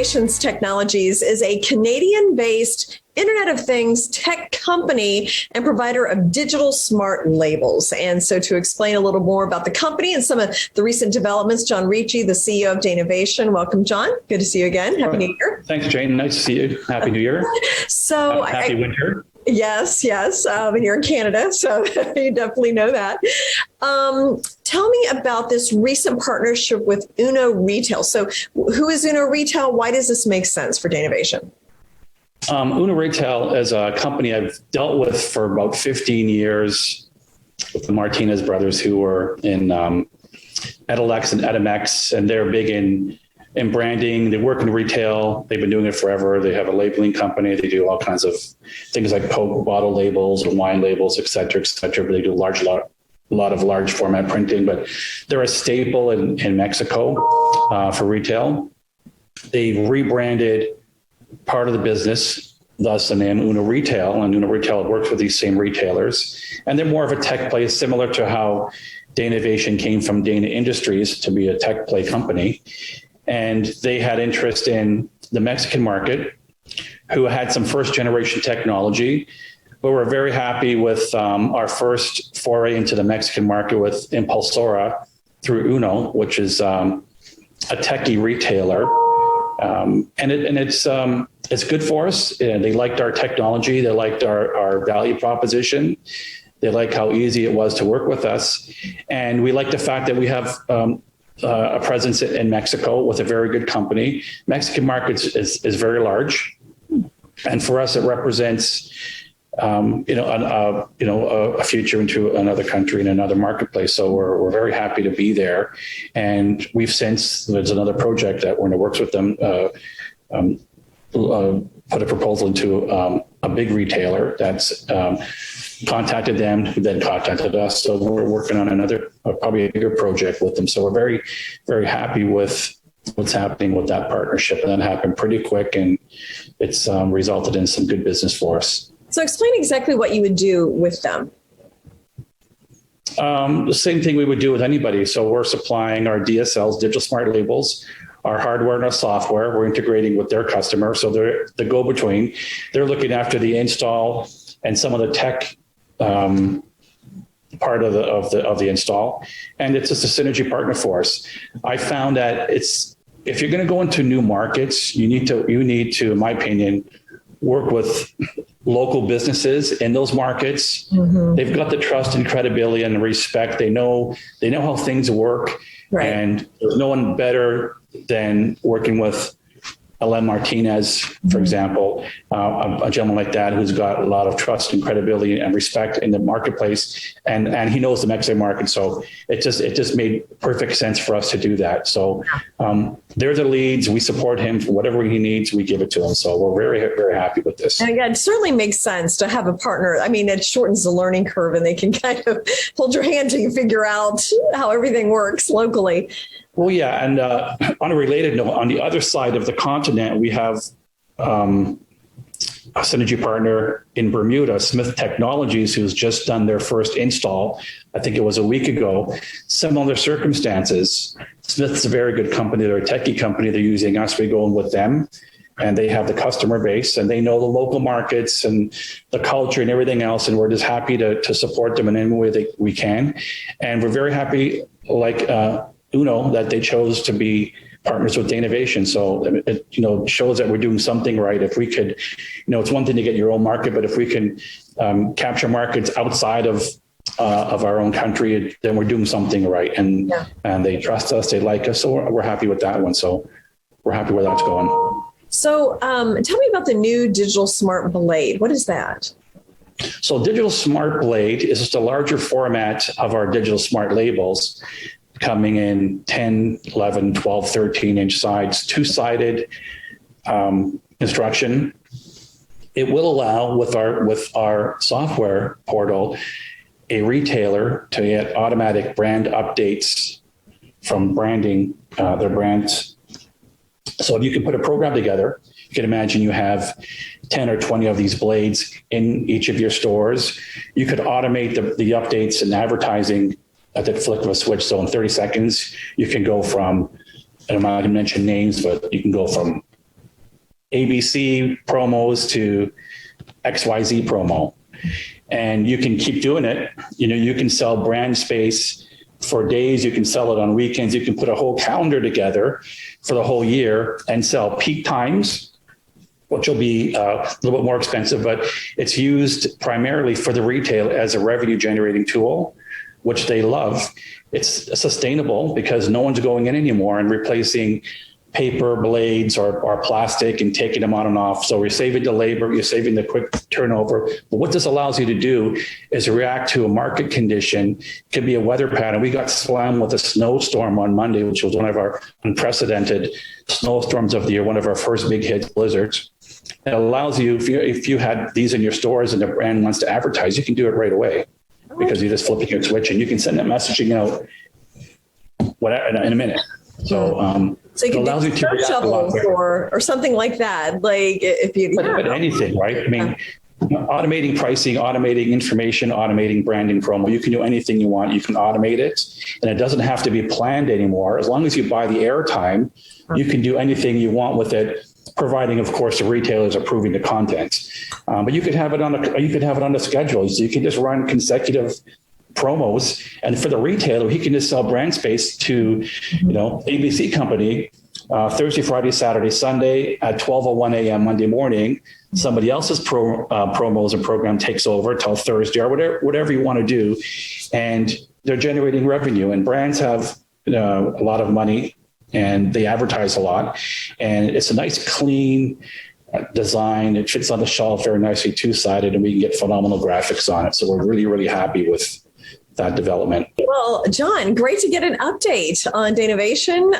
Dainovation Technologies is a Canadian-based Internet of Things tech company and provider of digital smart labels. And so to explain a little more about the company and some of the recent developments, John Ricci, the CEO of Dainovation. Welcome, John. Good to see you again. Happy New Year. Thanks, Jane. Nice to see you. Happy New Year. So happy winter. Yes. And you're in Canada, so you definitely know that. Tell me about this recent partnership with Uno Retail. So who is Uno Retail? Why does this make sense for Dainovation? Uno Retail is a company I've dealt with for about 15 years with the Martinez brothers, who were in Edelex and Edimex, and they're big in branding. They work in retail. They've been doing it forever. They have a labeling company. They do all kinds of things like Coke bottle labels and wine labels, et cetera, et cetera. But they do a lot of large format printing, but they're a staple in Mexico for retail. They've rebranded part of the business, thus the name Uno Retail, and Uno Retail works with these same retailers. And they're more of a tech play, similar to how Danavation came from Dana Industries to be a tech play company. And they had interest in the Mexican market, who had some first generation technology, but we're very happy with our first foray into the Mexican market with Impulsora through Uno, which is a techie retailer. It's good for us. They liked our technology. They liked our value proposition. They like how easy it was to work with us. And we like the fact that we have a presence in Mexico with a very good company. Mexican market is very large. And for us, it represents a future into another country and another marketplace. So we're very happy to be there. And there's another project that we're in the works with them, put a proposal into a big retailer that's contacted them, who then contacted us. So we're working on another, probably a bigger project with them. So we're very, very happy with what's happening with that partnership. And that happened pretty quick, and it's resulted in some good business for us. So explain exactly what you would do with them. The same thing we would do with anybody. So we're supplying our DSLs, digital smart labels, our hardware and our software. We're integrating with their customer. So they're the go-between. They're looking after the install and some of the tech part of the install. And it's just a synergy partner for us. I found that if you're going to go into new markets, you need to, in my opinion, work with local businesses in those markets. Mm-hmm. They've got the trust and credibility and respect. They know how things work. Right. And there's no one better than working with Alain Martinez, for example, a gentleman like that who's got a lot of trust and credibility and respect in the marketplace, and he knows the Mexican market. So it just made perfect sense for us to do that. So they're the leads. We support him for whatever he needs. We give it to him. So we're very, very happy with this. And again, it certainly makes sense to have a partner. I mean, it shortens the learning curve, and they can kind of hold your hand till you figure out how everything works locally. Well, yeah. And on a related note, on the other side of the continent, we have a synergy partner in Bermuda, Smith Technologies, who's just done their first install. I think it was a week ago. Similar circumstances. Smith's a very good company. They're a techie company. They're using us. We go in with them, and they have the customer base, and they know the local markets and the culture and everything else. And we're just happy to support them in any way that we can. And we're very happy, like Uno, that they chose to be partners with Danavation. So it shows that we're doing something right. If we could, it's one thing to get your own market, but if we can capture markets outside of our own country, then we're doing something right. And they trust us, they like us. So we're happy with that one. So we're happy where that's going. So tell me about the new Digital Smart Blade. What is that? So Digital Smart Blade is just a larger format of our digital smart labels, coming in 10, 11, 12, 13-inch sides, two-sided construction. It will allow, with our software portal, a retailer to get automatic brand updates from branding their brands. So if you can put a program together, you can imagine you have 10 or 20 of these blades in each of your stores. You could automate the updates and advertising at the flick of a switch. So in 30 seconds, you can go from, I'm not going to mention names, but you can go from ABC promos to XYZ promo. And you can keep doing it. You can sell brand space for days. You can sell it on weekends. You can put a whole calendar together for the whole year and sell peak times, which will be a little bit more expensive, but it's used primarily for the retail as a revenue generating tool, which they love. It's sustainable because no one's going in anymore and replacing paper blades or plastic and taking them on and off. So we're saving the labor, you're saving the quick turnover. But what this allows you to do is react to a market condition. It could be a weather pattern. We got slammed with a snowstorm on Monday, which was one of our unprecedented snowstorms of the year, one of our first big hit blizzards. It allows you, if you had these in your stores and the brand wants to advertise, you can do it right away because you're just flipping your switch and you can send that messaging out in a minute. So you can do search shovels or something like that. Like if you but anything, right? I mean, automating pricing, automating information, automating branding promo. You can do anything you want. You can automate it, and it doesn't have to be planned anymore. As long as you buy the airtime, you can do anything you want with it, providing, of course, the retailers approving the content. But you could have it on a schedule, so you can just run consecutive promos, and for the retailer, he can just sell brand space to, ABC company Thursday, Friday, Saturday, Sunday at 12:01 a.m. Monday morning. Somebody else's promos and program takes over till Thursday or whatever you want to do, and they're generating revenue. And brands have a lot of money, and they advertise a lot, and it's a nice, clean design. It fits on the shelf very nicely, two-sided, and we can get phenomenal graphics on it. So we're really, really happy with that development. Well, John, great to get an update on Dainovation.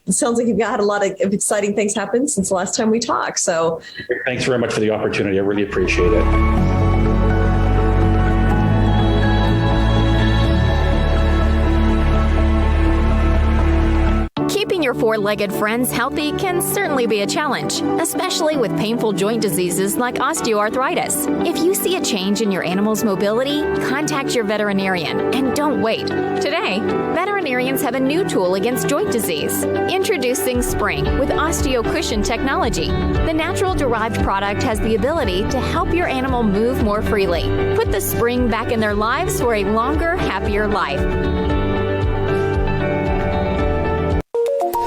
It sounds like you've got a lot of exciting things happen since the last time we talked. So thanks very much for the opportunity. I really appreciate it. Keeping your four-legged friends healthy can certainly be a challenge, especially with painful joint diseases like osteoarthritis. If you see a change in your animal's mobility, contact your veterinarian and don't wait. Today, veterinarians have a new tool against joint disease. Introducing Spring with OsteoCushion technology. The natural-derived product has the ability to help your animal move more freely. Put the spring back in their lives for a longer, happier life.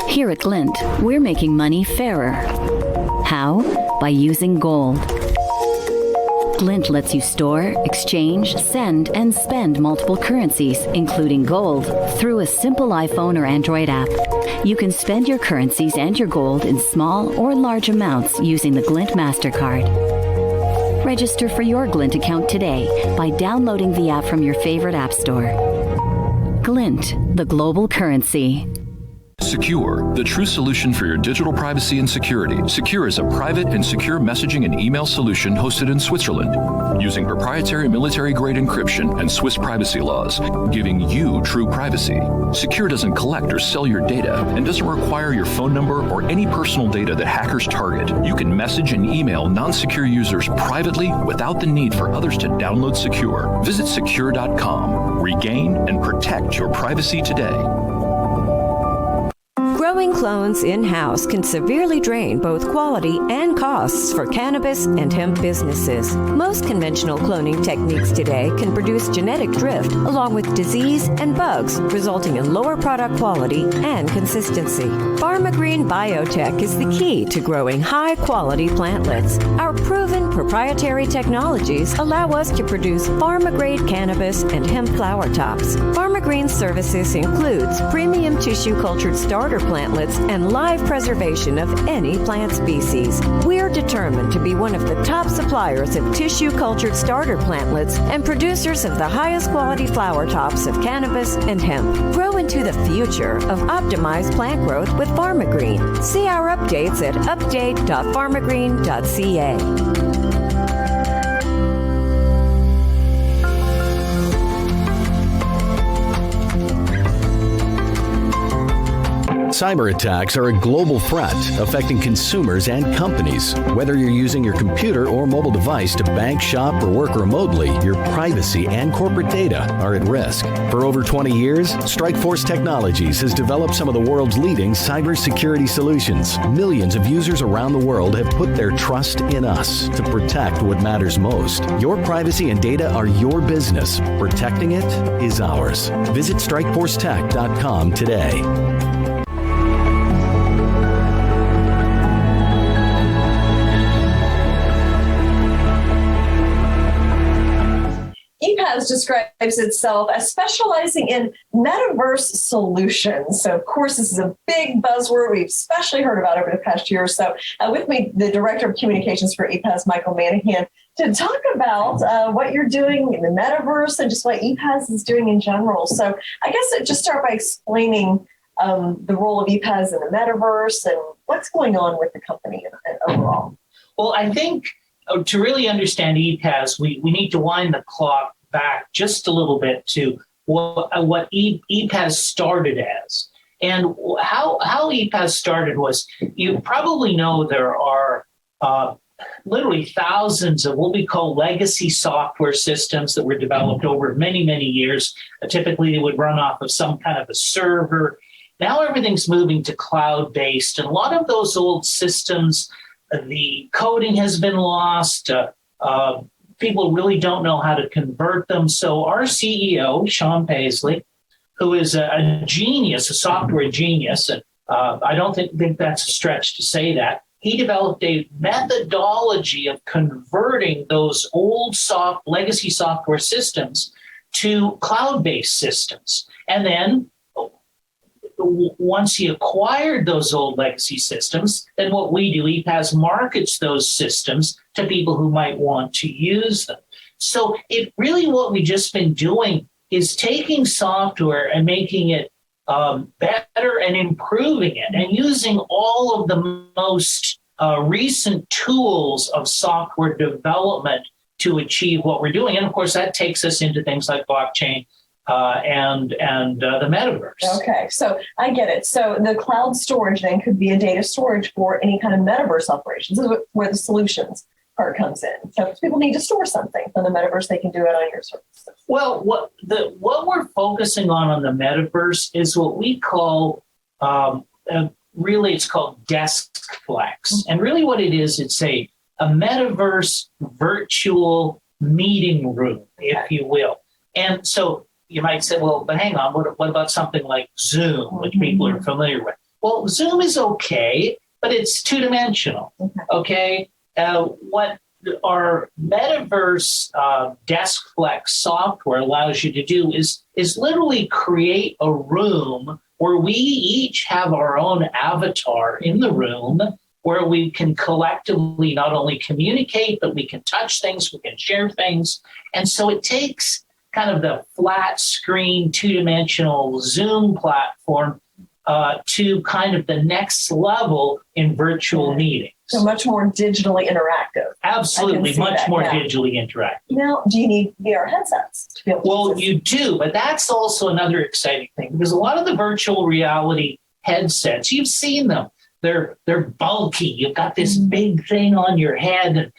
Here at Glint, we're making money fairer. How? By using gold. Glint lets you store, exchange, send, and spend multiple currencies, including gold, through a simple iPhone or Android app. You can spend your currencies and your gold in small or large amounts using the Glint MasterCard. Register for your Glint account today by downloading the app from your favorite app store. Glint, the global currency. Secure, the true solution for your digital privacy and security. Secure is a private and secure messaging and email solution hosted in Switzerland, using proprietary military-grade encryption and Swiss privacy laws, giving you true privacy. Secure doesn't collect or sell your data and doesn't require your phone number or any personal data that hackers target. You can message and email non-secure users privately without the need for others to download Secure. Visit secure.com. Regain and protect your privacy today. Growing clones in-house can severely drain both quality and costs for cannabis and hemp businesses. Most conventional cloning techniques today can produce genetic drift along with disease and bugs, resulting in lower product quality and consistency. PharmaGreen Biotech is the key to growing high-quality plantlets. Our proven proprietary technologies allow us to produce pharma-grade cannabis and hemp flower tops. PharmaGreen services includes premium tissue-cultured starter plantlets and live preservation of any plant species. We're determined to be one of the top suppliers of tissue-cultured starter plantlets and producers of the highest quality flower tops of cannabis and hemp. Grow into the future of optimized plant growth with PharmaGreen. See our updates at update.pharmagreen.ca. Cyber attacks are a global threat affecting consumers and companies. Whether you're using your computer or mobile device to bank, shop, or work remotely, your privacy and corporate data are at risk. For over 20 years, Strikeforce Technologies has developed some of the world's leading cybersecurity solutions. Millions of users around the world have put their trust in us to protect what matters most. Your privacy and data are your business. Protecting it is ours. Visit StrikeForceTech.com today. Epaz describes itself as specializing in Metaverse solutions. So, of course, this is a big buzzword we've especially heard about over the past year or so. With me, the Director of Communications for Epaz, Michael Manahan, to talk about what you're doing in the Metaverse and just what Epaz is doing in general. So I guess I'd just start by explaining the role of Epaz in the Metaverse and what's going on with the company overall. Well, I think to really understand Epaz, we need to wind the clock back just a little bit to what Epaz started as. And how Epaz started was, you probably know there are literally thousands of what we call legacy software systems that were developed over many, many years. Typically, they would run off of some kind of a server. Now everything's moving to cloud-based, and a lot of those old systems, the coding has been lost. People really don't know how to convert them. So our CEO, Sean Paisley, who is a genius, a software genius, and I don't think that's a stretch to say that, he developed a methodology of converting those old legacy software systems to cloud-based systems. And then once he acquired those old legacy systems, then what we do, Epaz markets those systems to people who might want to use them. So it really, what we've just been doing is taking software and making it better and improving it, and using all of the most recent tools of software development to achieve what we're doing. And of course, that takes us into things like blockchain and the Metaverse. Okay, so I get it. So the cloud storage then could be a data storage for any kind of Metaverse operations. This is where the solutions part comes in. So if people need to store something from the Metaverse, they can do it on your services. Well, what we're focusing on the Metaverse is what we call, really it's called DeskFlex. And really what it is, it's a Metaverse virtual meeting room, if you will. And so you might say, well, but hang on, what about something like Zoom, which people are familiar with? Well, Zoom is okay, but it's two-dimensional, okay? What our Metaverse DeskFlex software allows you to do is literally create a room where we each have our own avatar in the room, where we can collectively not only communicate, but we can touch things, we can share things. And so it takes kind of the flat screen, two-dimensional Zoom platform to kind of the next level in virtual meetings. So much more digitally interactive. Absolutely, much more digitally interactive. Now, do you need VR headsets to be able to Well, you do, but that's also another exciting thing, because a lot of the virtual reality headsets, you've seen them. They're bulky. You've got this big thing on your head.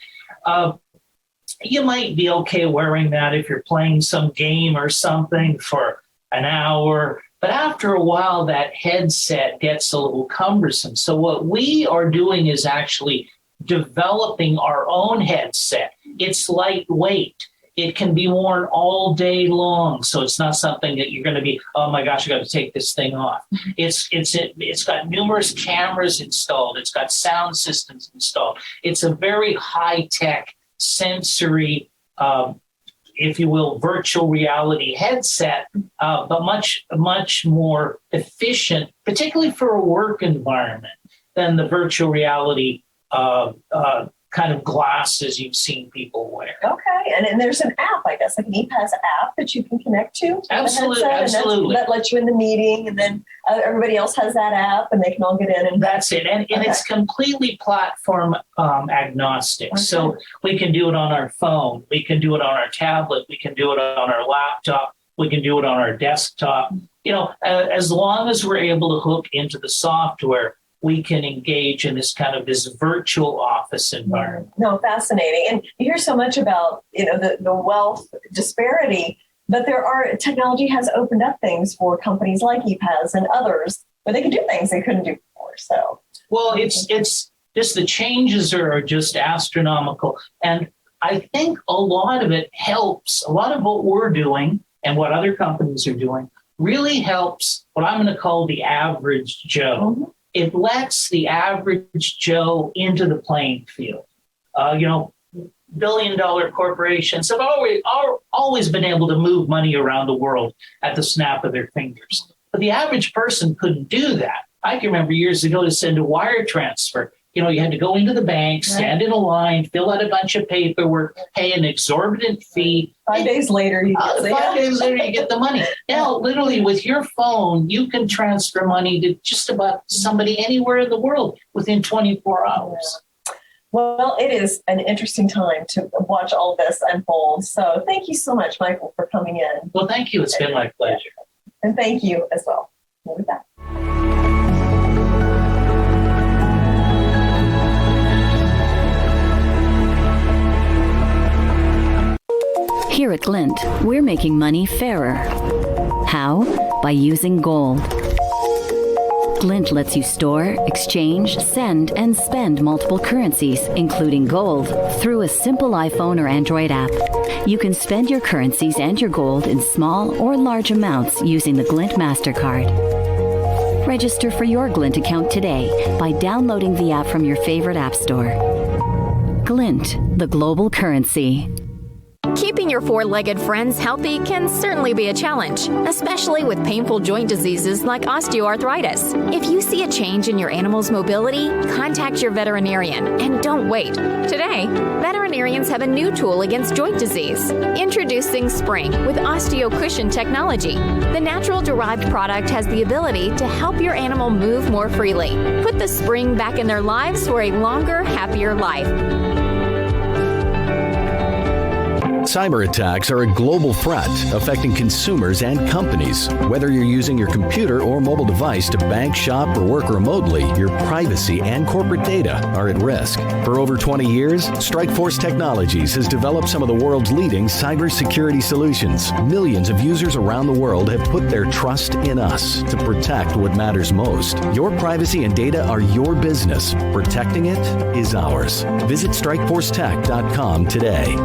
You might be okay wearing that if you're playing some game or something for an hour. But after a while, that headset gets a little cumbersome. So what we are doing is actually developing our own headset. It's lightweight. It can be worn all day long. So it's not something that you're going to be, oh my gosh, I got to take this thing off. It's got numerous cameras installed. It's got sound systems installed. It's a very high-tech sensory, if you will, virtual reality headset, but much more efficient, particularly for a work environment, than the virtual reality kind of glasses you've seen people wear. Okay, and there's an app, I guess, like an Epaz app that you can connect to. Absolutely. That lets you in the meeting, and then everybody else has that app, and they can all get in. And that's it. And it's completely platform agnostic. Okay. So we can do it on our phone. We can do it on our tablet. We can do it on our laptop. We can do it on our desktop. As long as we're able to hook into the software, we can engage in this virtual office environment. No, fascinating. And you hear so much about, the wealth disparity, but technology has opened up things for companies like Epaz and others where they can do things they couldn't do before. So, well, it's just the changes are just astronomical. And I think a lot of it helps. A lot of what we're doing and what other companies are doing really helps what I'm going to call the average Joe. Mm-hmm. It lets the average Joe into the playing field. Billion-dollar corporations have always been able to move money around the world at the snap of their fingers. But the average person couldn't do that. I can remember years ago to send a wire transfer. You had to go into the bank, stand in a line, fill out a bunch of paperwork, pay an exorbitant fee. 5 days later, you get the money. Now, literally with your phone, you can transfer money to just about somebody anywhere in the world within 24 hours. Well, it is an interesting time to watch all this unfold. So thank you so much, Michael, for coming in. Well, thank you. It's been my pleasure. And thank you as well. We'll be back. Here at Glint, we're making money fairer. How? By using gold. Glint lets you store, exchange, send, and spend multiple currencies, including gold, through a simple iPhone or Android app. You can spend your currencies and your gold in small or large amounts using the Glint MasterCard. Register for your Glint account today by downloading the app from your favorite app store. Glint, the global currency. Keeping your four-legged friends healthy can certainly be a challenge, especially with painful joint diseases like osteoarthritis. If you see a change in your animal's mobility, contact your veterinarian and don't wait. Today, veterinarians have a new tool against joint disease. Introducing Spring with OsteoCushion technology. The natural-derived product has the ability to help your animal move more freely. Put the spring back in their lives for a longer, happier life. Cyber attacks are a global threat affecting consumers and companies. Whether you're using your computer or mobile device to bank, shop, or work remotely, your privacy and corporate data are at risk. For over 20 years, Strikeforce Technologies has developed some of the world's leading cybersecurity solutions. Millions of users around the world have put their trust in us to protect what matters most. Your privacy and data are your business. Protecting it is ours. Visit StrikeForceTech.com today.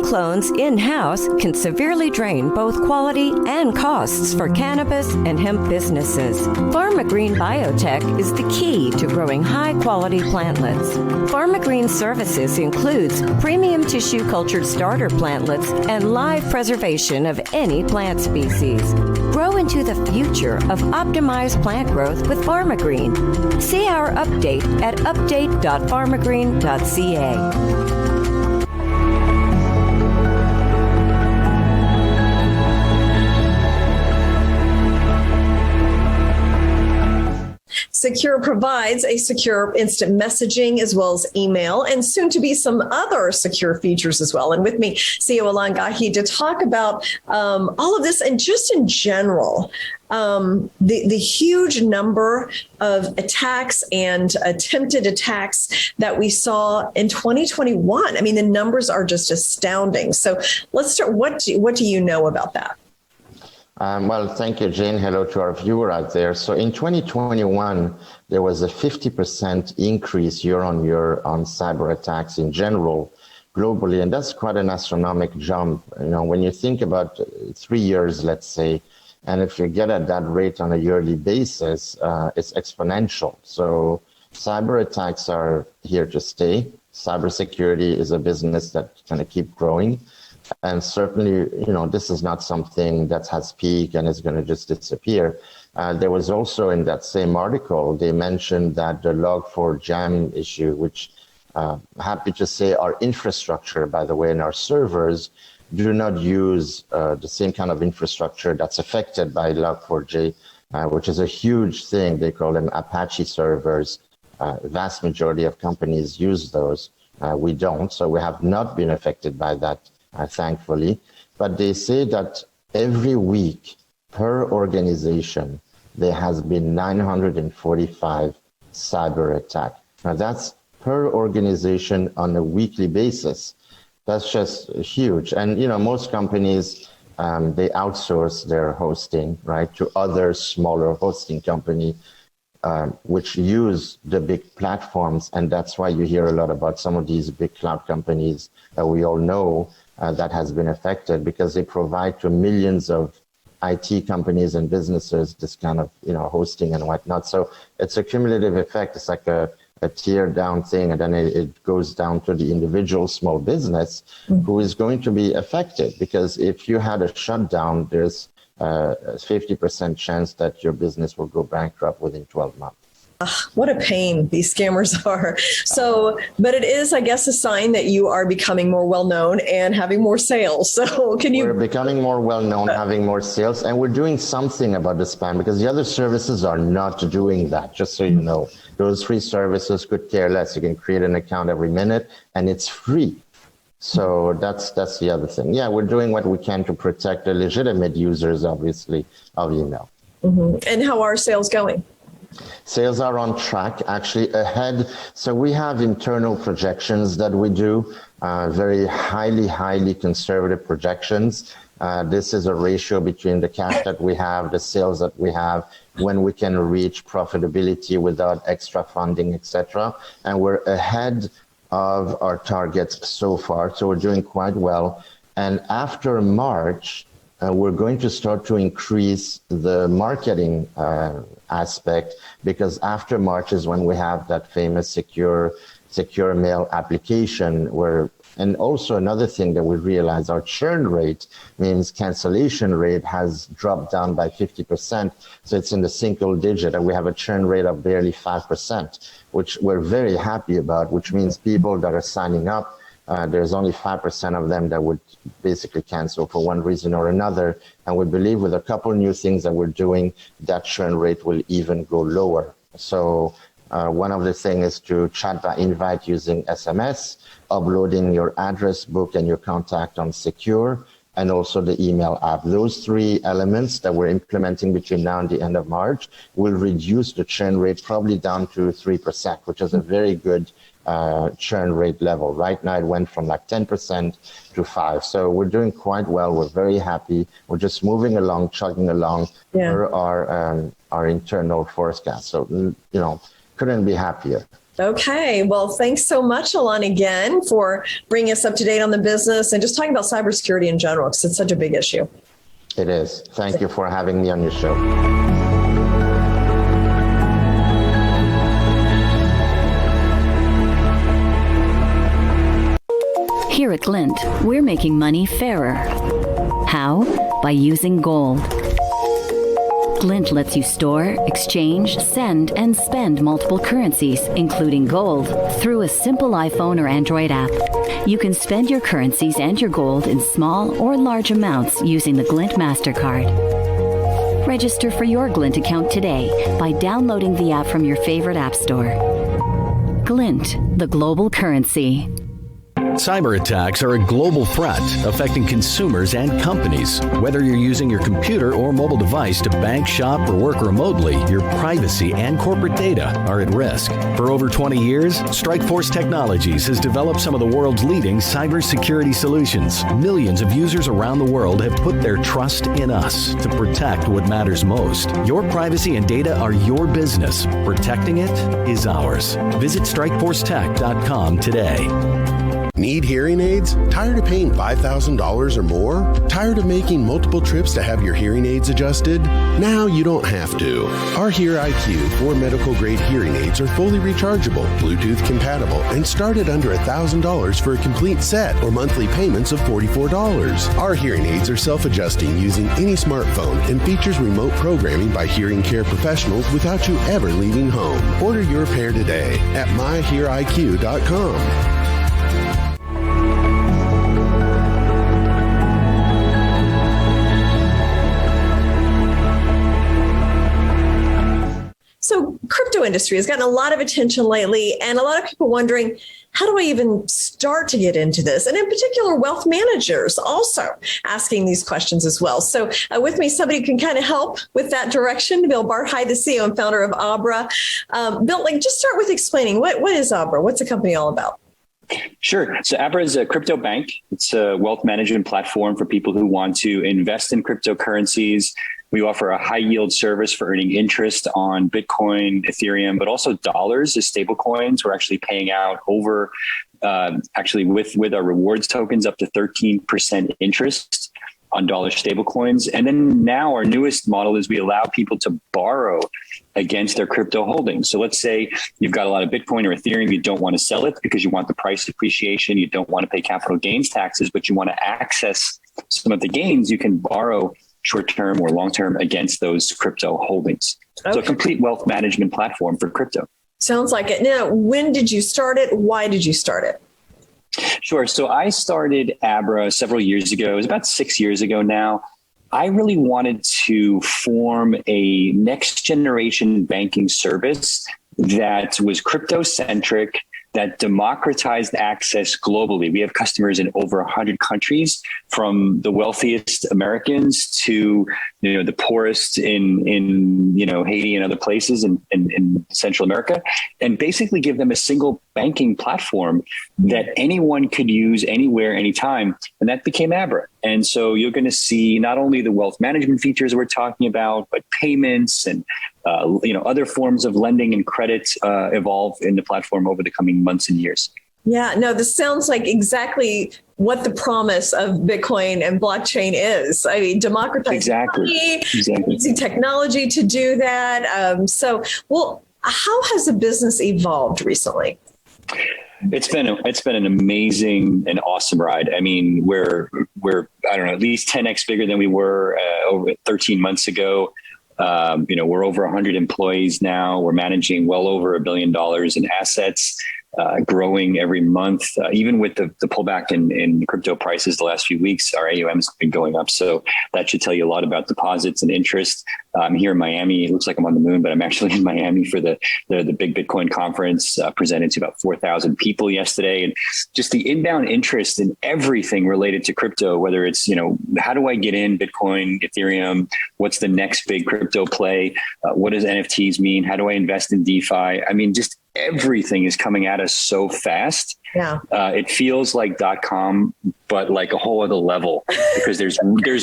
Clones in-house can severely drain both quality and costs for cannabis and hemp businesses. PharmaGreen Biotech is the key to growing high-quality plantlets. PharmaGreen services includes premium tissue cultured starter plantlets and live preservation of any plant species. Grow into the future of optimized plant growth with PharmaGreen. See our update at update.pharmagreen.ca. Secure provides a secure instant messaging as well as email and soon to be some other secure features as well. And with me, CEO Alain Ghiai to talk about all of this and just in general, the huge number of attacks and attempted attacks that we saw in 2021. I mean, the numbers are just astounding. So let's start. What do you know about that? Well, thank you, Jane. Hello to our viewer out there. So in 2021, there was a 50% increase year on year on cyber attacks in general, globally. And that's quite an astronomical jump. When you think about 3 years, let's say, and if you get at that rate on a yearly basis, it's exponential. So cyber attacks are here to stay. Cybersecurity is a business that's going to keep growing. And certainly, this is not something that has peaked and is going to just disappear. There was also in that same article, they mentioned that the Log4j issue, which happy to say our infrastructure, by the way, and our servers do not use the same kind of infrastructure that's affected by Log4j, which is a huge thing. They call them Apache servers. Vast majority of companies use those. We don't, so we have not been affected by that. Thankfully. but they say that every week per organization, there has been 945 cyber attacks. Now that's per organization on a weekly basis. That's just huge. And, most companies, they outsource their hosting, right, to other smaller hosting company, which use the big platforms. And that's why you hear a lot about some of these big cloud companies that we all know that has been affected, because they provide to millions of IT companies and businesses this kind of, hosting and whatnot. So it's a cumulative effect. It's like a tear down thing, and then it goes down to the individual small business who is going to be affected, because if you had a shutdown, there's a 50% chance that your business will go bankrupt within 12 months. What a pain these scammers are. So, but it is, I guess, a sign that you are becoming more well-known and having more sales. So we're becoming more well-known, having more sales, and we're doing something about the spam, because the other services are not doing that, just so you know. Those free services could care less. You can create an account every minute and it's free. So that's the other thing. Yeah, we're doing what we can to protect the legitimate users, obviously, of email. Mm-hmm. And how are sales going? Sales are on track, actually ahead. So we have internal projections that we do, very highly conservative projections. This is a ratio between the cash that we have, the sales that we have, when we can reach profitability without extra funding, etc. And we're ahead of our targets so far. So we're doing quite well. And after March, we're going to start to increase the marketing aspect, because after March is when we have that famous secure mail application where, and also another thing that we realize, our churn rate, means cancellation rate, has dropped down by 50%. So it's in the single digit, and we have a churn rate of barely 5%, which we're very happy about, which means people that are signing up, there's only 5% of them that would basically cancel for one reason or another. And we believe with a couple new things that we're doing, that churn rate will even go lower. So one of the things is to chat by invite using SMS, uploading your address book and your contact on Secure, and also the email app. Those three elements that we're implementing between now and the end of March will reduce the churn rate probably down to 3%, which is a very good churn rate level. Right now it went from like 10% to 5%. So we're doing quite well. We're very happy. We're just moving along, chugging along for our internal forecast. So, couldn't be happier. Okay. Well, thanks so much, Alain, again, for bringing us up to date on the business and just talking about cybersecurity in general, because it's such a big issue. It is. Thank you for having me on your show. Here at Glint, we're making money fairer. How? By using gold. Glint lets you store, exchange, send, and spend multiple currencies, including gold, through a simple iPhone or Android app. You can spend your currencies and your gold in small or large amounts using the Glint MasterCard. Register for your Glint account today by downloading the app from your favorite app store. Glint, the global currency. Cyber attacks are a global threat affecting consumers and companies. Whether you're using your computer or mobile device to bank, shop, or work remotely, your privacy and corporate data are at risk. For over 20 years, Strikeforce Technologies has developed some of the world's leading cybersecurity solutions. Millions of users around the world have put their trust in us to protect what matters most. Your privacy and data are your business. Protecting it is ours. Visit StrikeForceTech.com today. Need hearing aids? Tired of paying $5,000 or more? Tired of making multiple trips to have your hearing aids adjusted? Now you don't have to. Our Hear IQ 4 medical grade hearing aids are fully rechargeable, Bluetooth compatible, and start at under $1,000 for a complete set or monthly payments of $44. Our hearing aids are self-adjusting using any smartphone and features remote programming by hearing care professionals without you ever leaving home. Order your pair today at myheariq.com. So crypto industry has gotten a lot of attention lately, and a lot of people wondering, how do I even start to get into this? And in particular, wealth managers also asking these questions as well. So with me, somebody who can kind of help with that direction, Bill Barhydt, the CEO and founder of Abra. Bill, just start with explaining what is Abra? What's the company all about? Sure. So Abra is a crypto bank. It's a wealth management platform for people who want to invest in cryptocurrencies. We offer a high yield service for earning interest on Bitcoin, Ethereum, but also dollars as stable coins. We're actually paying out over, with our rewards tokens, up to 13% interest on dollar stable coins. And then now our newest model is we allow people to borrow against their crypto holdings. So let's say you've got a lot of Bitcoin or Ethereum, you don't want to sell it because you want the price appreciation, you don't want to pay capital gains taxes, but you want to access some of the gains. You can borrow short-term or long-term against those crypto holdings. Okay. So a complete wealth management platform for crypto. Sounds like it. Now, when did you start it? Why did you start it? Sure. So I started Abra several years ago. It was about 6 years ago now. I really wanted to form a next generation banking service that was crypto-centric, that democratized access globally. We have customers in over 100 countries, from the wealthiest Americans to the poorest in Haiti and other places in Central America, and basically give them a single banking platform that anyone could use anywhere, anytime. And that became Abra. And so you're going to see not only the wealth management features we're talking about, but payments and other forms of lending and credit evolve in the platform over the coming months and years. Yeah, no, this sounds like exactly what the promise of Bitcoin and blockchain is. I mean, democratizing money, using technology to do that. How has the business evolved recently? It's been an amazing and awesome ride. I mean, we're I don't know, at least 10x bigger than we were over 13 months ago. We're over 100 employees now. We're managing well over $1 billion in assets, growing every month. Even with the pullback in crypto prices the last few weeks, our AUM has been going up. So that should tell you a lot about deposits and interest. I'm here in Miami. It looks like I'm on the moon, but I'm actually in Miami for the big Bitcoin conference, presented to about 4,000 people yesterday. And just the inbound interest in everything related to crypto, whether it's, how do I get in Bitcoin, Ethereum? What's the next big crypto play? What does NFTs mean? How do I invest in DeFi? I mean, just everything is coming at us so fast. Yeah. It feels like .com, but like a whole other level, because there's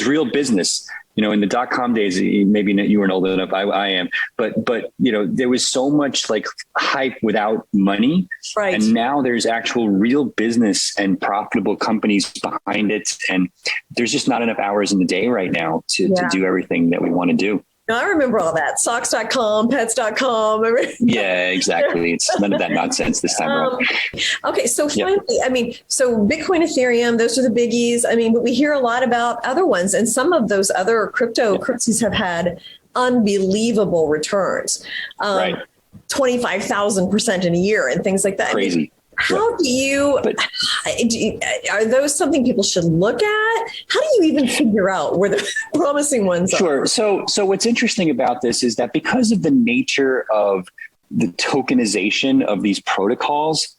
real business. In the .com days, maybe you weren't old enough. I am, but there was so much like hype without money, right? And now there's actual real business and profitable companies behind it, and there's just not enough hours in the day right now to do everything that we want to do. I remember all that. Socks.com, pets.com. Yeah, exactly. It's none of that nonsense this time around. Okay. So finally, so Bitcoin, Ethereum, those are the biggies. But we hear a lot about other ones, and some of those other cryptocurrencies have had unbelievable returns. 25,000% in a year and things like that. Crazy. How do you, are those something people should look at? How do you even figure out where the promising ones are? Sure. So what's interesting about this is that because of the nature of the tokenization of these protocols,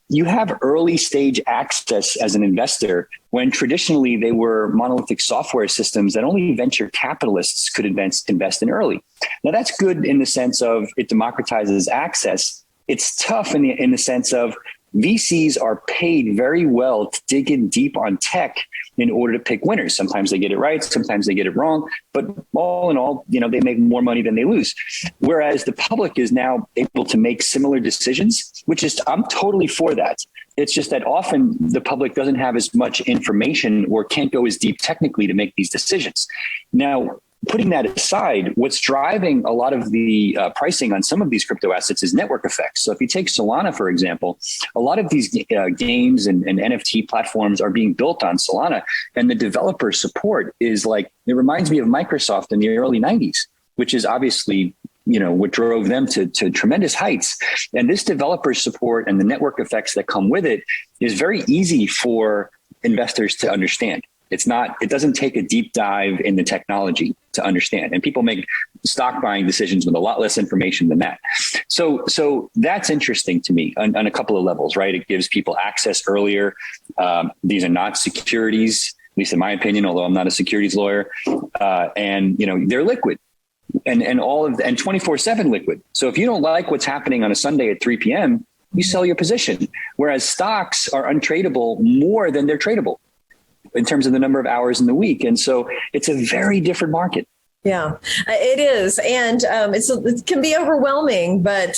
you have early stage access as an investor, when traditionally they were monolithic software systems that only venture capitalists could invest in early. Now that's good in the sense of it democratizes access. It's tough in the sense of VCs are paid very well to dig in deep on tech in order to pick winners. Sometimes they get it right, sometimes they get it wrong, but all in all, they make more money than they lose. Whereas the public is now able to make similar decisions, which is, I'm totally for that. It's just that often the public doesn't have as much information or can't go as deep technically to make these decisions. Now, putting that aside, what's driving a lot of the pricing on some of these crypto assets is network effects. So if you take Solana, for example, a lot of these games and NFT platforms are being built on Solana, and the developer support is like, it reminds me of Microsoft in the early 90s, which is obviously what drove them to tremendous heights. And this developer support and the network effects that come with it is very easy for investors to understand. It doesn't take a deep dive in the technology to understand. And people make stock buying decisions with a lot less information than that. So that's interesting to me on a couple of levels, right? It gives people access earlier. These are not securities, at least in my opinion, although I'm not a securities lawyer. And they're liquid. And 24/7 liquid. So if you don't like what's happening on a Sunday at 3 p.m., you sell your position. Whereas stocks are untradeable more than they're tradable in terms of the number of hours in the week. And so it's a very different market. Yeah, it is. And it can be overwhelming, but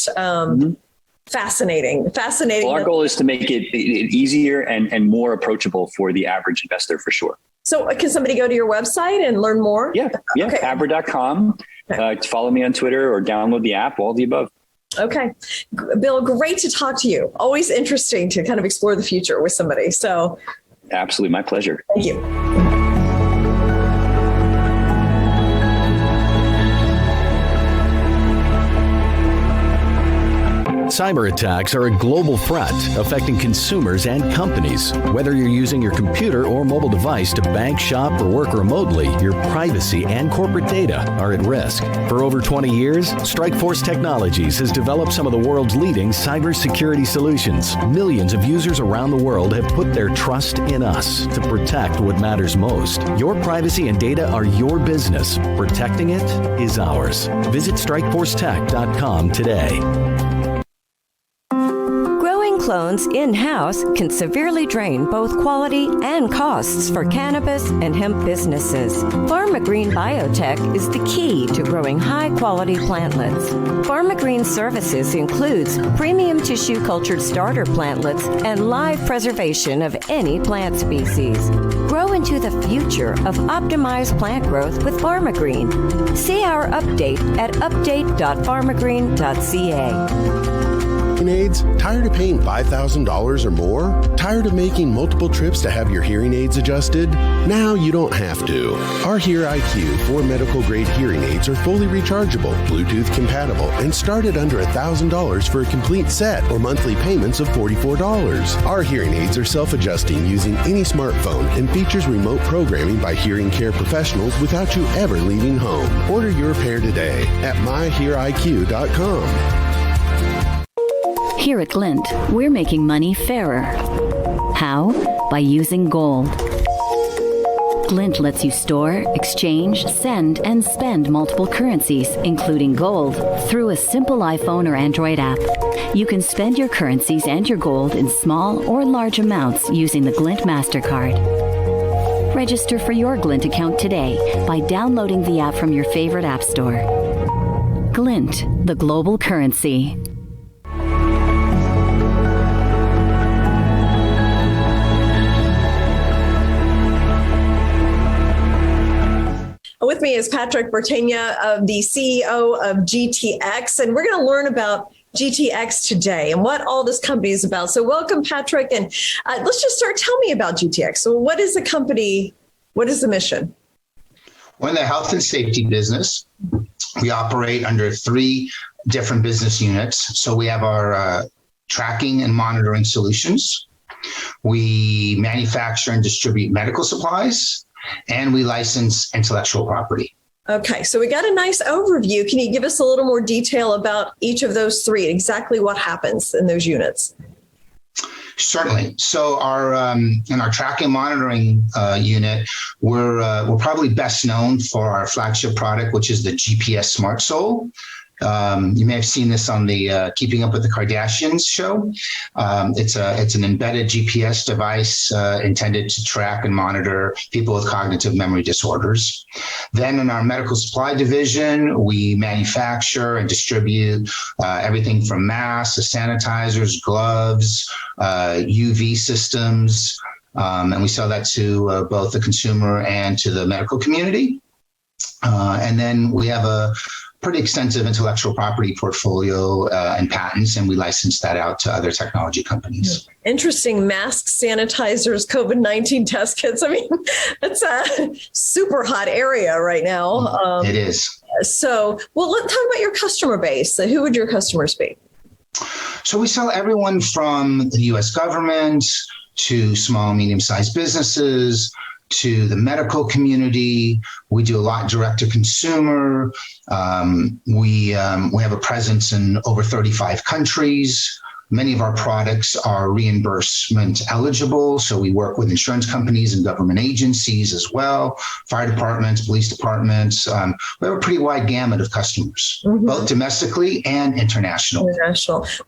fascinating. Well, our goal is to make it easier and more approachable for the average investor, for sure. So can somebody go to your website and learn more? Yeah. Okay. Abra.com. Follow me on Twitter or download the app, all the above. Okay. Bill, great to talk to you. Always interesting to kind of explore the future with somebody. So absolutely. My pleasure. Thank you. Cyber attacks are a global threat affecting consumers and companies. Whether you're using your computer or mobile device to bank, shop, or work remotely, your privacy and corporate data are at risk. For over 20 years, Strikeforce Technologies has developed some of the world's leading cybersecurity solutions. Millions of users around the world have put their trust in us to protect what matters most. Your privacy and data are your business. Protecting it is ours. Visit StrikeForceTech.com today. Clones in-house can severely drain both quality and costs for cannabis and hemp businesses. PharmaGreen Biotech is the key to growing high-quality plantlets. PharmaGreen services includes premium tissue cultured starter plantlets and live preservation of any plant species. Grow into the future of optimized plant growth with PharmaGreen. See our update at update.pharmagreen.ca. Aids? Tired of paying $5,000 or more? Tired of making multiple trips to have your hearing aids adjusted? Now you don't have to. Our Hear IQ 4 medical grade hearing aids are fully rechargeable, Bluetooth compatible, and start at under $1,000 for a complete set or monthly payments of $44. Our hearing aids are self-adjusting using any smartphone and features remote programming by hearing care professionals without you ever leaving home. Order your pair today at myheariq.com. Here at Glint, we're making money fairer. How? By using gold. Glint lets you store, exchange, send, and spend multiple currencies, including gold, through a simple iPhone or Android app. You can spend your currencies and your gold in small or large amounts using the Glint MasterCard. Register for your Glint account today by downloading the app from your favorite app store. Glint, the global currency. With me is Partrick, the CEO of GTX, and we're going to learn about GTX today and what all this company is about. So welcome, Partrick, and let's just start. Tell me about GTX. So what is the company? What is the mission? We're in the health and safety business. We operate under 3 different business units. So we have our tracking and monitoring solutions. We manufacture and distribute medical supplies. And we license intellectual property. Okay, so we got a nice overview. Can you give us a little more detail about each of those 3, exactly what happens in those units? Certainly. So our in our tracking monitoring unit, we're probably best known for our flagship product, which is the GPS Smart Soul. You may have seen this on the Keeping Up with the Kardashians show. It's an embedded GPS device intended to track and monitor people with cognitive memory disorders. Then in our medical supply division, we manufacture and distribute everything from masks to sanitizers, gloves, UV systems, and we sell that to both the consumer and to the medical community. And then we have a pretty extensive intellectual property portfolio and patents, and we license that out to other technology companies. Interesting. Masks, sanitizers, COVID-19 test kits. I mean, that's a super hot area right now. It is. So, well, let's talk about your customer base. So who would your customers be? So we sell everyone from the U.S. government to small, medium-sized businesses to the medical community. We do a lot direct to consumer. We have a presence in over 35 countries. Many of our products are reimbursement eligible, so we work with insurance companies and government agencies as well, fire departments, police departments. We have a pretty wide gamut of customers, both domestically and international.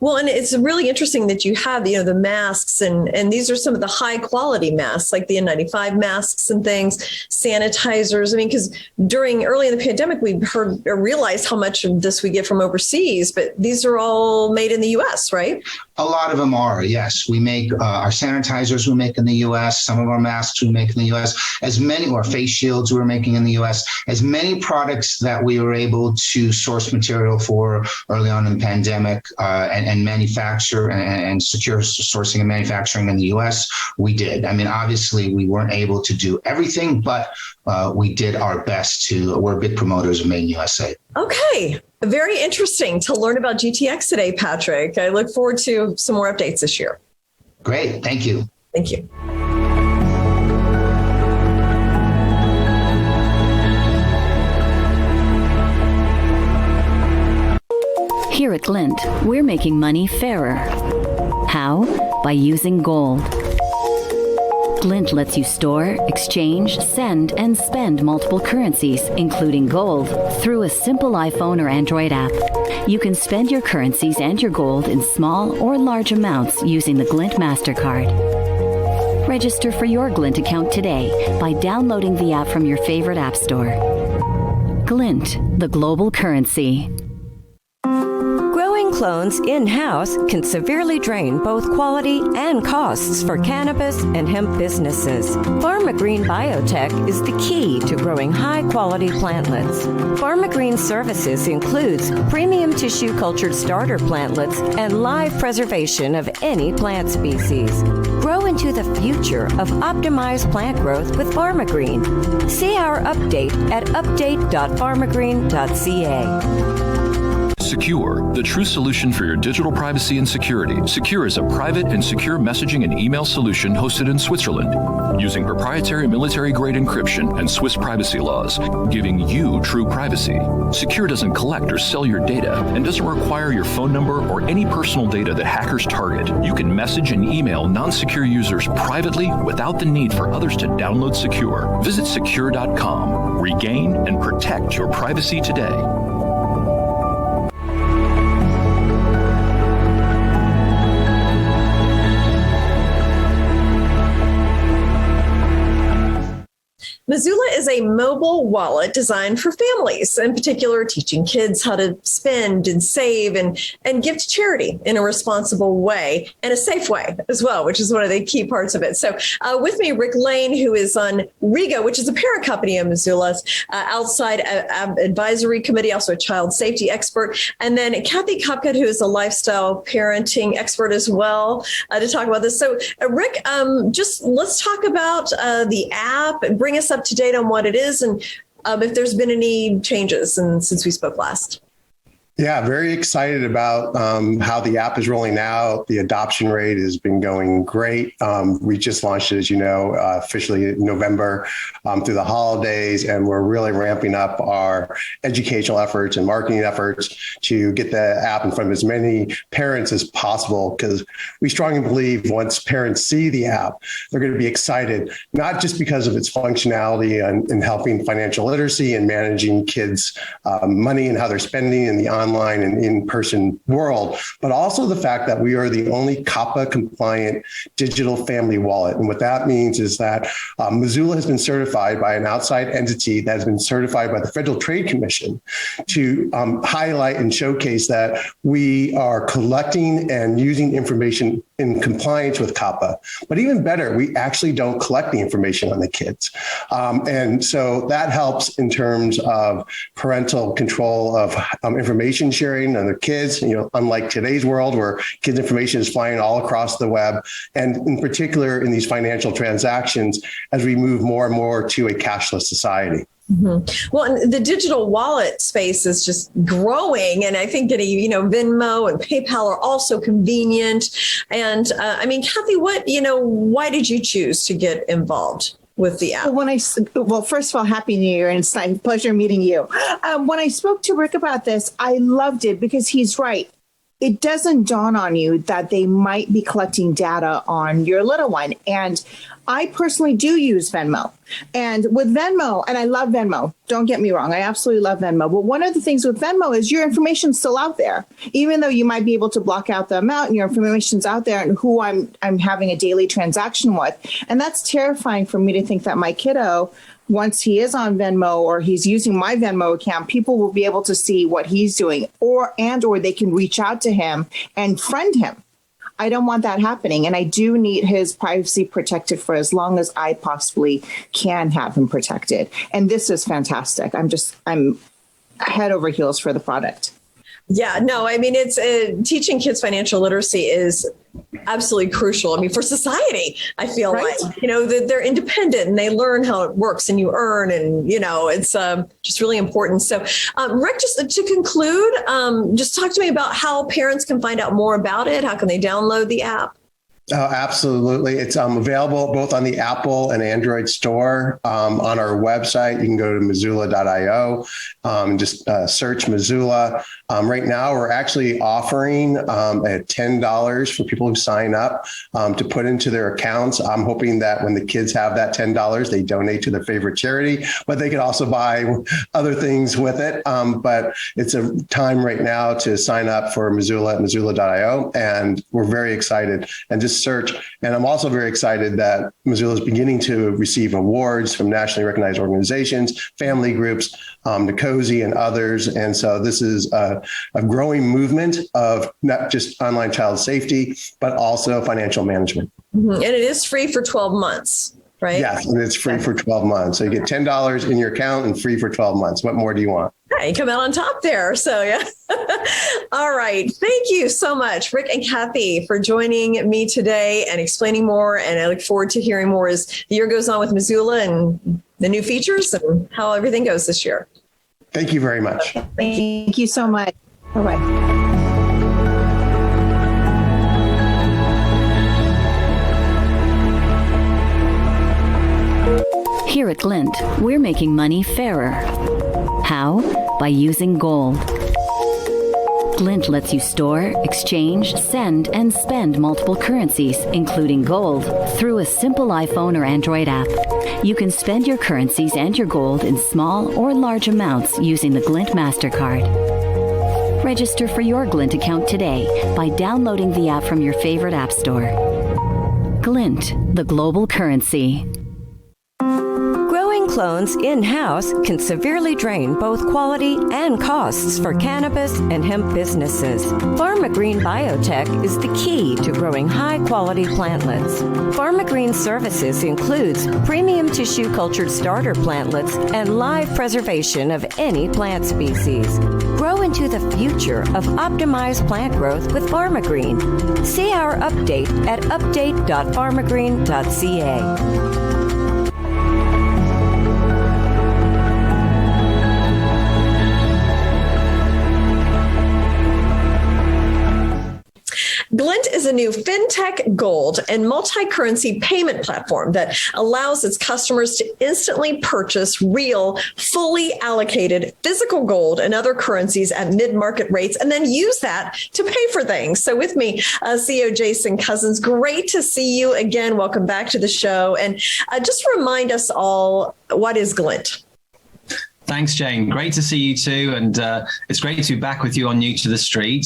Well, and it's really interesting that you have, the masks, and these are some of the high quality masks, like the N95 masks and things, sanitizers. I mean, because early in the pandemic, we realized how much of this we get from overseas, but these are all made in the U.S., right? A lot of them are, yes. We make our sanitizers we make in the U.S. Some of our masks we make in the U.S. Our face shields we're making in the U.S. As many products that we were able to source material for early on in the pandemic and manufacture and secure sourcing and manufacturing in the U.S., we did. I mean, obviously, we weren't able to do everything, but we did our best to. We're big promoters of Made in USA. Okay. Very interesting to learn about GTX today, Partrick. I look forward to some more updates this year. Great. Thank you. Thank you. Here at Glint, we're making money fairer. How? By using gold. Glint lets you store, exchange, send, and spend multiple currencies, including gold, through a simple iPhone or Android app. You can spend your currencies and your gold in small or large amounts using the Glint MasterCard. Register for your Glint account today by downloading the app from your favorite app store. Glint, the global currency. Growing clones in-house can severely drain both quality and costs for cannabis and hemp businesses. PharmaGreen Biotech is the key to growing high-quality plantlets. PharmaGreen services includes premium tissue cultured starter plantlets and live preservation of any plant species. Grow into the future of optimized plant growth with PharmaGreen. See our update at update.pharmagreen.ca. Secure, the true solution for your digital privacy and security. Secure is a private and secure messaging and email solution hosted in Switzerland, using proprietary military-grade encryption and Swiss privacy laws, giving you true privacy. Secure doesn't collect or sell your data and doesn't require your phone number or any personal data that hackers target. You can message and email non-secure users privately without the need for others to download Secure. Visit secure.com. Regain and protect your privacy today. Mozilla is a mobile wallet designed for families, in particular teaching kids how to spend and save and give to charity in a responsible way and a safe way as well, which is one of the key parts of it. So with me, Rick Lane, who is on Rigo, which is a parent company of Mozilla's outside advisory committee, also a child safety expert. And then Kathy Kopka, who is a lifestyle parenting expert as well, to talk about this. So Rick, just let's talk about the app and bring us up to date on what it is and if there's been any changes since we spoke last. Yeah, very excited about how the app is rolling out. The adoption rate has been going great. We just launched it, as you know, officially in November through the holidays, and we're really ramping up our educational efforts and marketing efforts to get the app in front of as many parents as possible, because we strongly believe once parents see the app, they're going to be excited, not just because of its functionality in helping financial literacy and managing kids' money and how they're spending in the online and in-person world, but also the fact that we are the only COPPA compliant digital family wallet. And what that means is that Mozilla has been certified by an outside entity that has been certified by the Federal Trade Commission to highlight and showcase that we are collecting and using information in compliance with COPPA. But even better, we actually don't collect the information on the kids. And so that helps in terms of parental control of information sharing on their kids, unlike today's world where kids' information is flying all across the web, and in particular in these financial transactions as we move more and more to a cashless society. Mm-hmm. Well, and the digital wallet space is just growing, and I think getting, Venmo and PayPal are also convenient. And Kathy, why did you choose to get involved? with the app? Well, first of all, Happy New Year, and it's a pleasure meeting you. When I spoke to Rick about this, I loved it because he's right. It doesn't dawn on you that they might be collecting data on your little one. And I personally do use Venmo. And with Venmo, and I love Venmo, don't get me wrong, I absolutely love Venmo. But one of the things with Venmo is your information's still out there. Even though you might be able to block out the amount, and your information's out there and who I'm having a daily transaction with. And that's terrifying for me to think that my kiddo, once he is on Venmo or he's using my Venmo account, people will be able to see what he's doing or they can reach out to him and friend him. I don't want that happening. And I do need his privacy protected for as long as I possibly can have him protected. And this is fantastic. I'm head over heels for the product. Yeah, no, I mean, it's teaching kids financial literacy is absolutely crucial. I mean, for society, I feel like, that they're independent and they learn how it works and you earn and, it's just really important. So, Rick, just to conclude, just talk to me about how parents can find out more about it. How can they download the app? Oh, absolutely. It's available both on the Apple and Android store. On our website, you can go to Missoula.io and just search Missoula. Right now, we're actually offering at $10 for people who sign up to put into their accounts. I'm hoping that when the kids have that $10, they donate to their favorite charity, but they could also buy other things with it. But it's a time right now to sign up for Missoula at Missoula.io, and we're very excited. And just search. And I'm also very excited that Missoula is beginning to receive awards from nationally recognized organizations, family groups, the Cozy and others. And so this is a growing movement of not just online child safety, but also financial management. Mm-hmm. And it is free for 12 months, right? Yes, and it's free for 12 months. So you get $10 in your account and free for 12 months. What more do you want? Yeah, you come out on top there. So, yeah. All right. Thank you so much, Rick and Kathy, for joining me today and explaining more. And I look forward to hearing more as the year goes on with Missoula and the new features and how everything goes this year. Thank you very much. Thank you so much. Bye-bye. Here at Glint, we're making money fairer. How? By using gold. Glint lets you store, exchange, send, and spend multiple currencies, including gold, through a simple iPhone or Android app. You can spend your currencies and your gold in small or large amounts using the Glint MasterCard. Register for your Glint account today by downloading the app from your favorite app store. Glint, the global currency. Growing clones in-house can severely drain both quality and costs for cannabis and hemp businesses. PharmaGreen Biotech is the key to growing high-quality plantlets. PharmaGreen services includes premium tissue cultured starter plantlets and live preservation of any plant species. Grow into the future of optimized plant growth with PharmaGreen. See our update at update.pharmagreen.ca. Glint is a new fintech gold and multi-currency payment platform that allows its customers to instantly purchase real, fully allocated physical gold and other currencies at mid-market rates and then use that to pay for things. So with me, CEO Jason Cousins, great to see you again. Welcome back to the show. And just remind us all, what is Glint? Thanks, Jane. Great to see you too. And it's great to be back with you on New to the Street.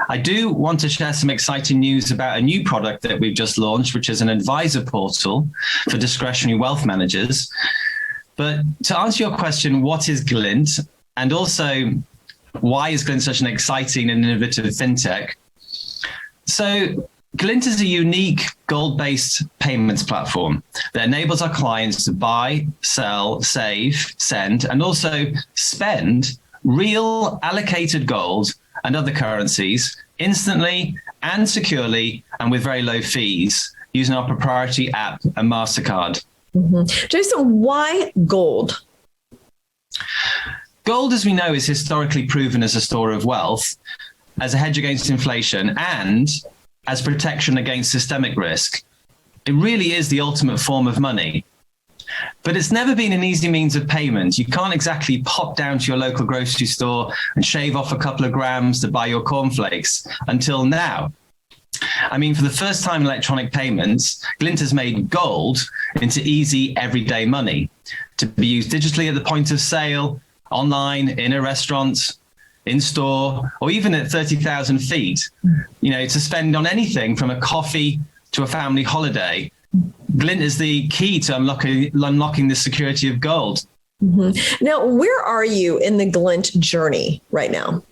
I do want to share some exciting news about a new product that we've just launched, which is an advisor portal for discretionary wealth managers. But to answer your question, what is Glint? And also, why is Glint such an exciting and innovative fintech? So Glint is a unique gold-based payments platform that enables our clients to buy, sell, save, send, and also spend real allocated gold and other currencies instantly and securely and with very low fees using our proprietary app and MasterCard. Mm-hmm. Jason, why gold? Gold, as we know, is historically proven as a store of wealth, as a hedge against inflation, and as protection against systemic risk. It really is the ultimate form of money. But it's never been an easy means of payment. You can't exactly pop down to your local grocery store and shave off a couple of grams to buy your cornflakes until now. I mean, for the first time in electronic payments, Glint has made gold into easy everyday money to be used digitally at the point of sale, online, in a restaurant, in store, or even at 30,000 feet, to spend on anything from a coffee to a family holiday. Glint is the key to unlocking the security of gold. Mm-hmm. Now, where are you in the Glint journey right now?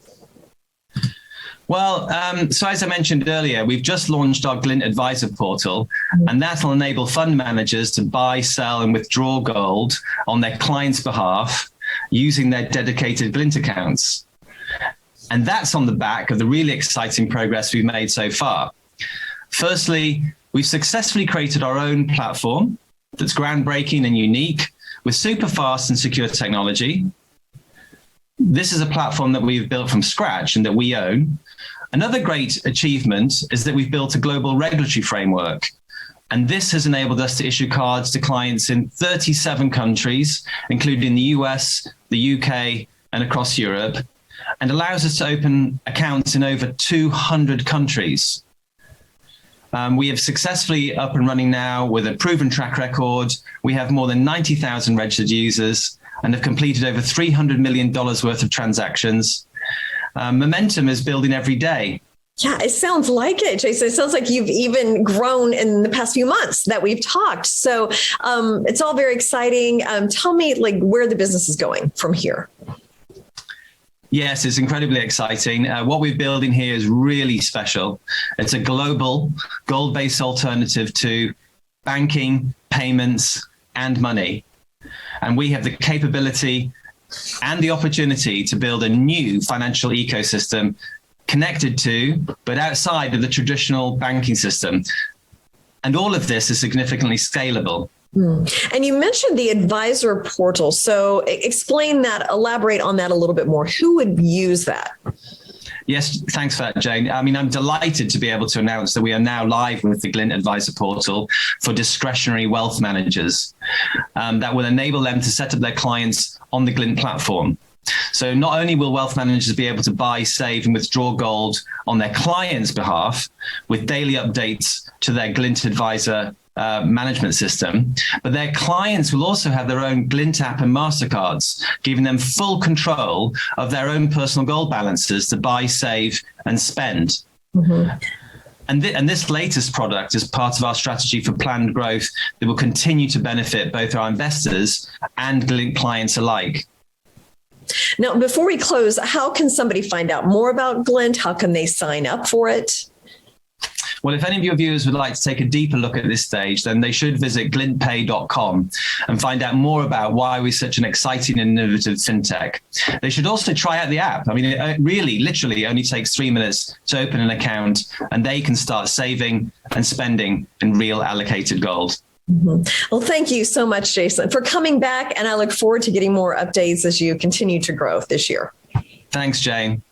Well, so as I mentioned earlier, we've just launched our Glint Advisor portal, and that will enable fund managers to buy, sell, and withdraw gold on their clients' behalf using their dedicated Glint accounts. And that's on the back of the really exciting progress we've made so far. Firstly, we've successfully created our own platform that's groundbreaking and unique with super fast and secure technology. This is a platform that we've built from scratch and that we own. Another great achievement is that we've built a global regulatory framework. And this has enabled us to issue cards to clients in 37 countries, including the US, the UK, and across Europe, and allows us to open accounts in over 200 countries. We have successfully up and running now with a proven track record. We have more than 90,000 registered users and have completed over $300 million worth of transactions. Momentum is building every day. Yeah, it sounds like it, Jason. It sounds like you've even grown in the past few months that we've talked. So it's all very exciting. Tell me where the business is going from here. Yes, it's incredibly exciting. What we're building here is really special. It's a global gold-based alternative to banking, payments, and money. And we have the capability and the opportunity to build a new financial ecosystem connected to, but outside of the traditional banking system. And all of this is significantly scalable. And you mentioned the advisor portal. So explain that, elaborate on that a little bit more. Who would use that? Yes, thanks for that, Jane. I mean, I'm delighted to be able to announce that we are now live with the Glint Advisor portal for discretionary wealth managers that will enable them to set up their clients on the Glint platform. So not only will wealth managers be able to buy, save, and withdraw gold on their clients' behalf with daily updates to their Glint Advisor management system, but their clients will also have their own Glint app and MasterCards, giving them full control of their own personal gold balances to buy, save, and spend. Mm-hmm. And this latest product is part of our strategy for planned growth that will continue to benefit both our investors and Glint clients alike. Now, before we close, how can somebody find out more about Glint? How can they sign up for it? Well, if any of your viewers would like to take a deeper look at this stage, then they should visit glintpay.com and find out more about why we're such an exciting and innovative fintech. They should also try out the app. I mean, it really, literally only takes 3 minutes to open an account, and they can start saving and spending in real allocated gold. Mm-hmm. Well, thank you so much, Jason, for coming back, and I look forward to getting more updates as you continue to grow this year. Thanks, Jane.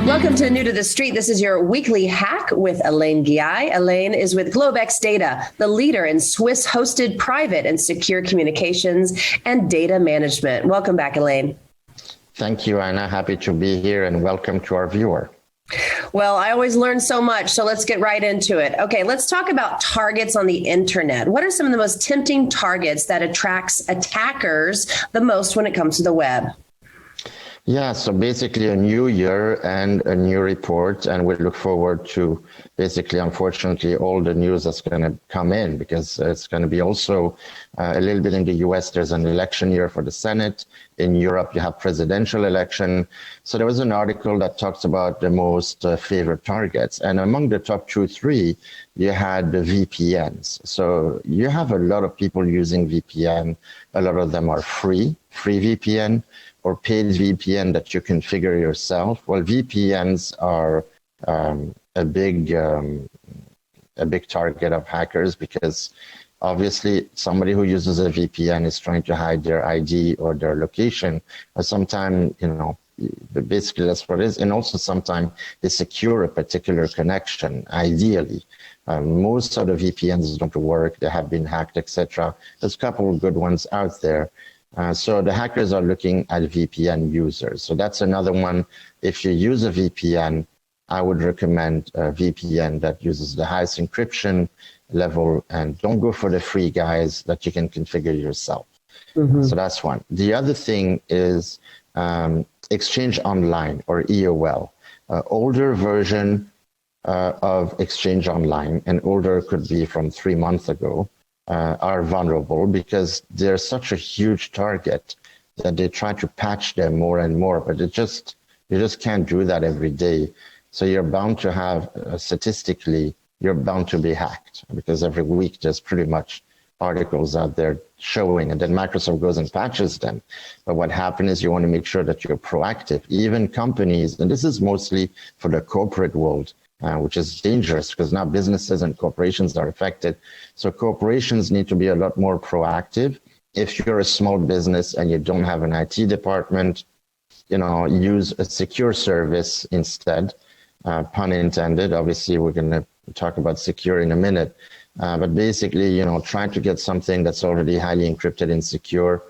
Welcome to New to the Street. This is your weekly hack with Alain Ghiai. Alain is with GlobeX Data, the leader in SWIS-hosted private and secure communications and data management. Welcome back, Alain. Thank you, Anna. Happy to be here, and welcome to our viewer. Well, I always learn so much, so let's get right into it. Okay, let's talk about targets on the internet. What are some of the most tempting targets that attracts attackers the most when it comes to the web? Yeah, so basically a new year and a new report, and we look forward to basically, unfortunately, all the news that's going to come in, because it's going to be also a little bit in the US, there's an election year for the Senate. In Europe, you have presidential election. So there was an article that talks about the most favorite targets. And among the top 2, 3, you had the VPNs. So you have a lot of people using VPN. A lot of them are free VPN. or paid VPN that you configure yourself. Well, VPNs are a big target of hackers, because obviously somebody who uses a VPN is trying to hide their ID or their location, or sometimes, basically that's what it is. And also sometimes they secure a particular connection, ideally. Most of the VPNs don't work. They have been hacked, etc. There's a couple of good ones out there. So the hackers are looking at VPN users. So that's another one. If you use a VPN, I would recommend a VPN that uses the highest encryption level, and don't go for the free guys that you can configure yourself. Mm-hmm. So that's one. The other thing is Exchange Online, or EOL. Older version of Exchange Online, and older could be from 3 months ago, are vulnerable because they're such a huge target that they try to patch them more and more, but you just can't do that every day. So you're bound to have, statistically, you're bound to be hacked, because every week there's pretty much articles out there showing, and then Microsoft goes and patches them. But what happens is you want to make sure that you're proactive. Even companies, and this is mostly for the corporate world, which is dangerous because now businesses and corporations are affected. So corporations need to be a lot more proactive. If you're a small business and you don't have an IT department, use a secure service instead. Pun intended. Obviously, we're going to talk about secure in a minute. But basically, try to get something that's already highly encrypted and secure,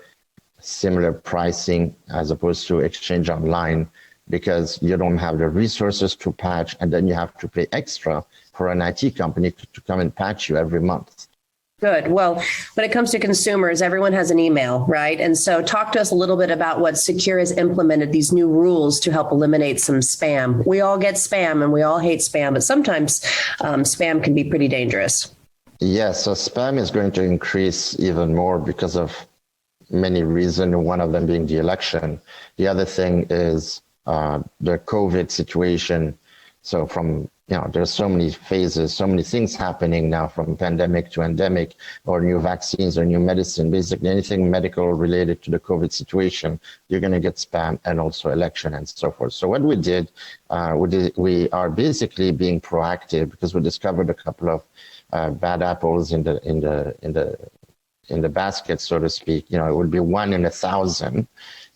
similar pricing as opposed to Exchange Online, because you don't have the resources to patch, and then you have to pay extra for an IT company to come and patch you every month. Good. Well, when it comes to consumers, everyone has an email, right? And so talk to us a little bit about what Secure has implemented, these new rules to help eliminate some spam. We all get spam and we all hate spam, but sometimes spam can be pretty dangerous. Yes, so spam is going to increase even more because of many reasons, one of them being the election. The other thing is the COVID situation. So from, there's so many phases, so many things happening now, from pandemic to endemic, or new vaccines or new medicine, basically anything medical related to the COVID situation, you're going to get spam, and also election and so forth. So what we did, we are basically being proactive, because we discovered a couple of bad apples in the basket, so to speak. It would be 1 in 1,000,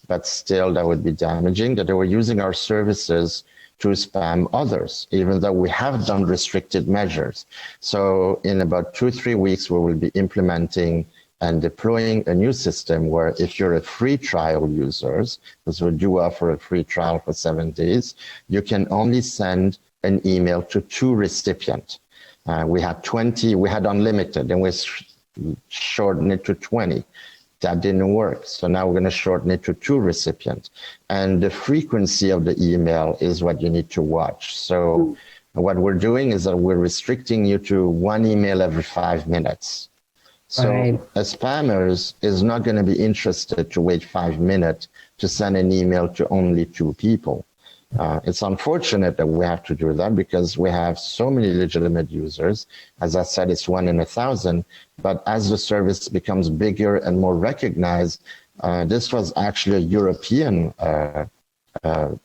but still that would be damaging, that they were using our services to spam others, even though we have done restricted measures. So in about 2-3 weeks, we will be implementing and deploying a new system where if you're a free trial users, because we do offer a free trial for 7 days, you can only send an email to 2 recipients. We had 20, we had unlimited, and we shortened it to 20. That didn't work. So now we're going to shorten it to 2 recipients. And the frequency of the email is what you need to watch. So what we're doing is that we're restricting you to 1 email every 5 minutes. So a spammers is not going to be interested to wait 5 minutes to send an email to only 2 people. It's unfortunate that we have to do that, because we have so many legitimate users. As I said, it's 1 in 1,000. But as the service becomes bigger and more recognized, this was actually a European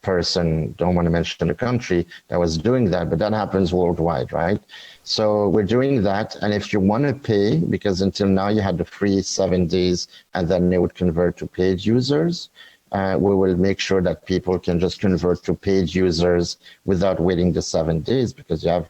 person, don't want to mention the country, that was doing that, but that happens worldwide, right? So we're doing that. And if you want to pay, because until now you had the free 7 days and then they would convert to paid users, we will make sure that people can just convert to paid users without waiting the 7 days, because you have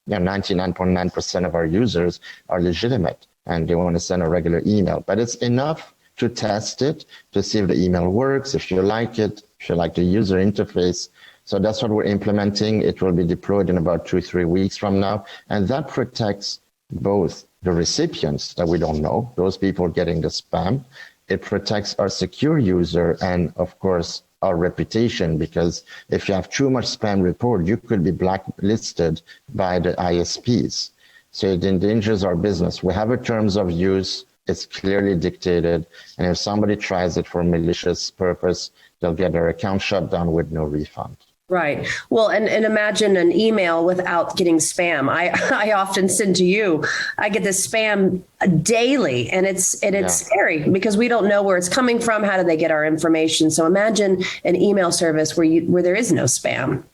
99.9% of our users are legitimate and they want to send a regular email. But it's enough to test it, to see if the email works, if you like it, if you like the user interface. So that's what we're implementing. It will be deployed in about 2-3 weeks from now. And that protects both the recipients that we don't know, those people getting the spam. It protects our secure user and, of course, our reputation, because if you have too much spam report, you could be blacklisted by the ISPs. So it endangers our business. We have a terms of use. It's clearly dictated. And if somebody tries it for malicious purpose, they'll get their account shut down with no refund. Right. Well, and imagine an email without getting spam. I often send to you, I get this spam daily, and it's scary because we don't know where it's coming from. How do they get our information? So imagine an email service where there is no spam.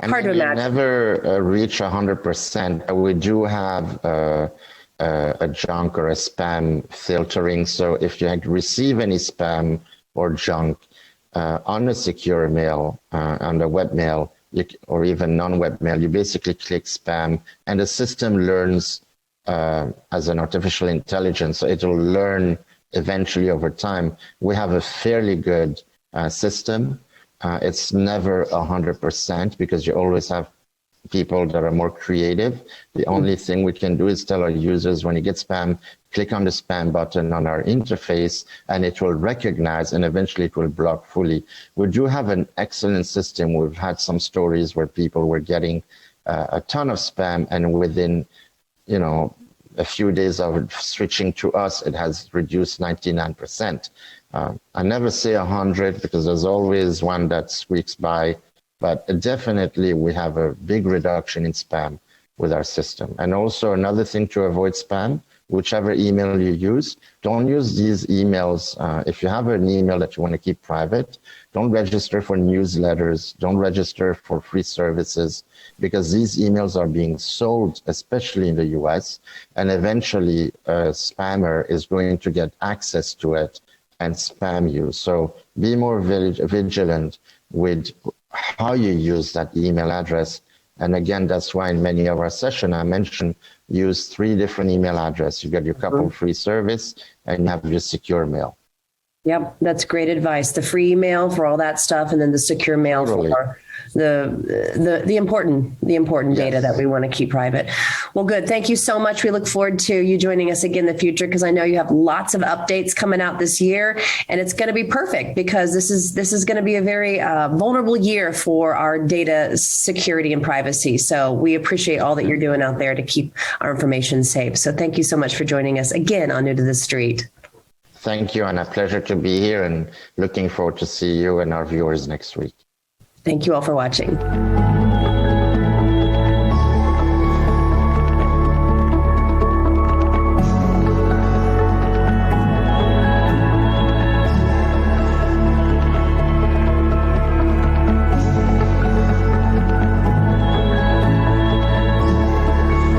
Hard to imagine. Never reach 100%. We do have a junk or a spam filtering. So if you receive any spam or junk on a secure mail, on the web mail, or even non-web mail, you basically click spam, and the system learns as an artificial intelligence. So it will learn eventually over time. We have a fairly good system. It's never 100% because you always have people that are more creative. The only thing we can do is tell our users, when you get spam, click on the spam button on our interface, and it will recognize, and eventually it will block fully. We do have an excellent system. We've had some stories where people were getting a ton of spam, and within, a few days of switching to us, it has reduced 99%. I never say 100 because there's always one that squeaks by, but definitely we have a big reduction in spam with our system. And also another thing to avoid spam, whichever email you use, don't use these emails. If you have an email that you want to keep private, don't register for newsletters, don't register for free services, because these emails are being sold, especially in the US, and eventually a spammer is going to get access to it and spam you. So be more vigilant with how you use that email address. And again, that's why in many of our sessions, I mentioned use 3 different email addresses. You get your couple free service and you have your secure mail. Yep, that's great advice. The free email for all that stuff, and then the secure mail for the important data that we want to keep private. Well, good. Thank you so much. We look forward to you joining us again in the future, because I know you have lots of updates coming out this year, and it's going to be perfect because this is going to be a very vulnerable year for our data security and privacy. So we appreciate all that you're doing out there to keep our information safe. So thank you so much for joining us again on New to the Street. Thank you, and a pleasure to be here, and looking forward to see you and our viewers next week. Thank you all for watching.